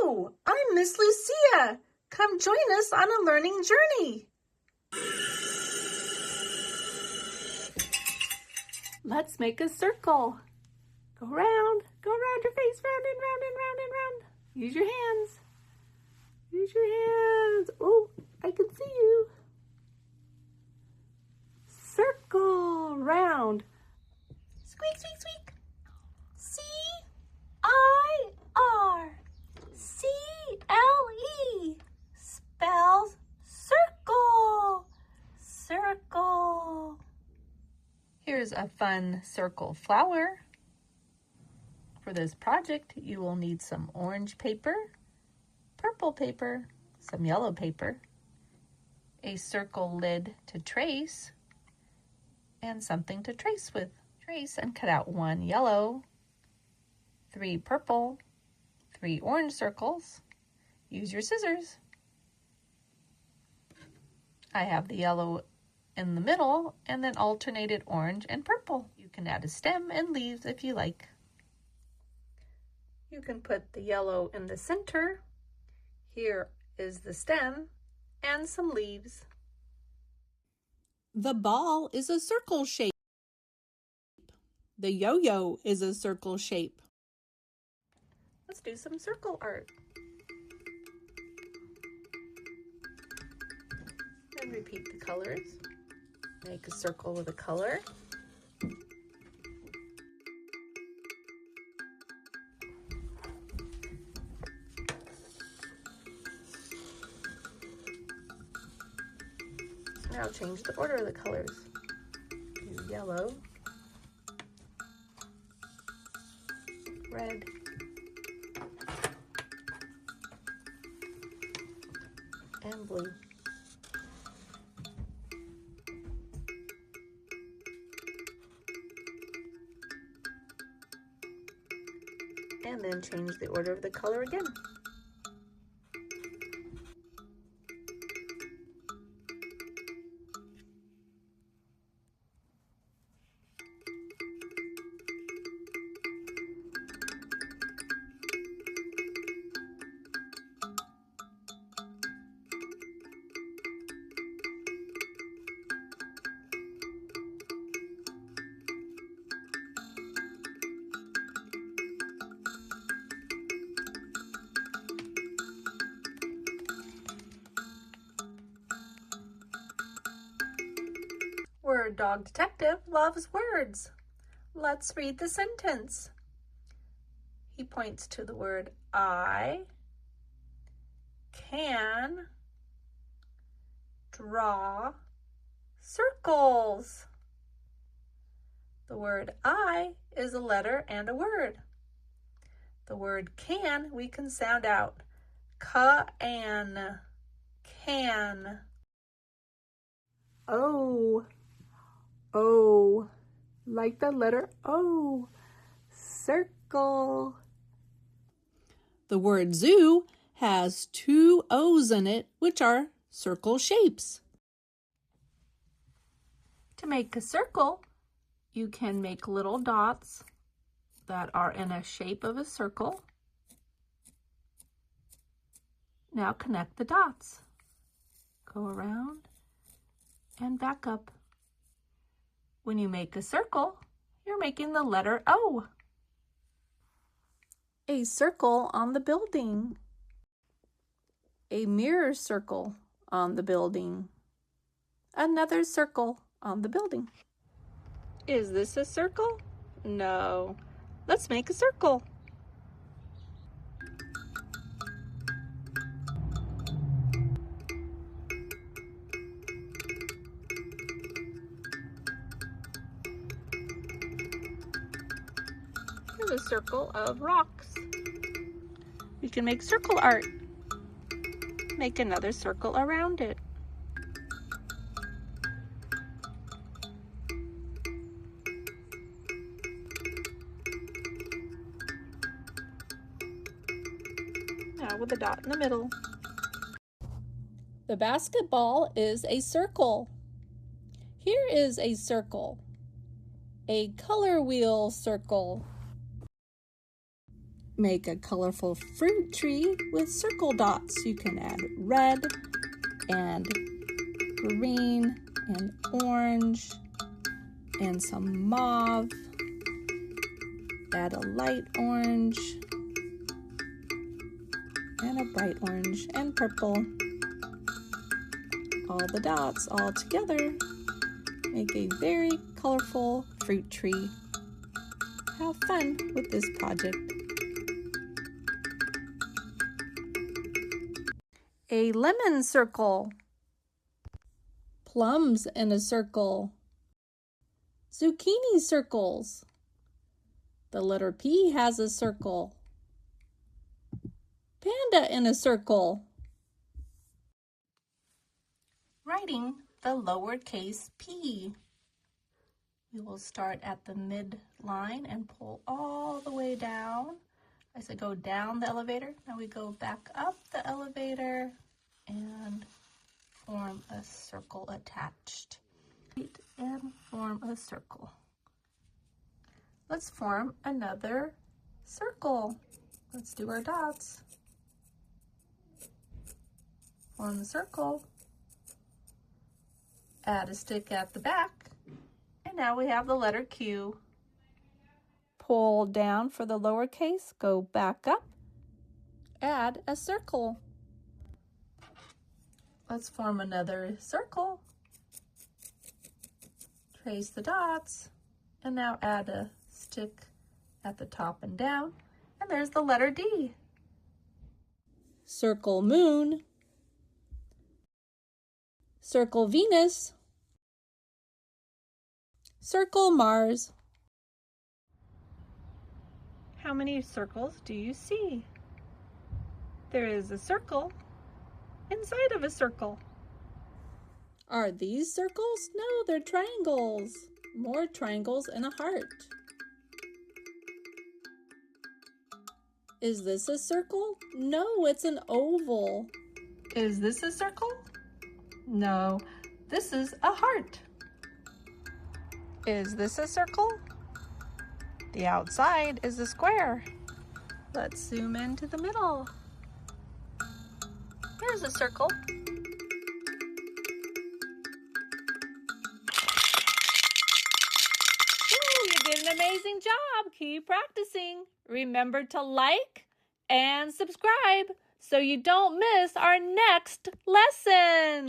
Hello, I'm Miss Lucia. Come join us on a learning journey. Let's make a circle. Go around your face, round and round and round and round. Use your hands. Use your hands. Oh, I can see you. Circle, round. Squeak, squeak, squeak. C-I-R. C-L-E. Spells circle. Circle. Here's a fun circle flower. For this project, you will need some orange paper, purple paper, some yellow paper, a circle lid to trace, and something to trace with. Trace and cut out 1 yellow, 3 purple, 3 orange circles. Use your scissors. I have the yellow in the middle and then alternated orange and purple. You can add a stem and leaves if you like. You can put the yellow in the center. Here is the stem and some leaves. The ball is a circle shape. The yo-yo is a circle shape. Let's do some circle art. And repeat the colors. Make a circle with a color. Now change the order of the colors. Do yellow, red, and blue. And then change the order of the color again. Word Dog Detective loves words. Let's read the sentence. He points to the word I can draw circles. The word I is a letter and a word. The word can we can sound out. Can. Can. O. O, like the letter O, circle. The word zoo has 2 O's in it, which are circle shapes. To make a circle, you can make little dots that are in a shape of a circle. Now connect the dots. Go around and back up. When you make a circle, you're making the letter O. A circle on the building. A mirror circle on the building. Another circle on the building. Is this a circle? No. Let's make a circle. Here's a circle of rocks. We can make circle art. Make another circle around it. Now with a dot in the middle. The basketball is a circle. Here is a circle. A color wheel circle. Make a colorful fruit tree with circle dots. You can add red and green and orange and some mauve. Add a light orange and a bright orange and purple. All the dots all together make a very colorful fruit tree. Have fun with this project. A lemon circle. Plums in a circle. Zucchini circles. The letter P has a circle. Panda in a circle. Writing the lowercase p. We will start at the midline and pull all the way down. I said go down the elevator. Now we go back up the elevator and form a circle attached. And form a circle. Let's form another circle. Let's do our dots. Form the circle. Add a stick at the back. And now we have the letter Q. Pull down for the lowercase, go back up, add a circle. Let's form another circle. Trace the dots, and now add a stick at the top and down, and there's the letter D. Circle moon, circle Venus, circle Mars. How many circles do you see? There is a circle inside of a circle. Are these circles? No, they're triangles. More triangles and a heart. Is this a circle? No, it's an oval. Is this a circle? No, this is a heart. Is this a circle? The outside is a square. Let's zoom into the middle. Here's a circle. You did an amazing job. Keep practicing. Remember to like and subscribe so you don't miss our next lesson.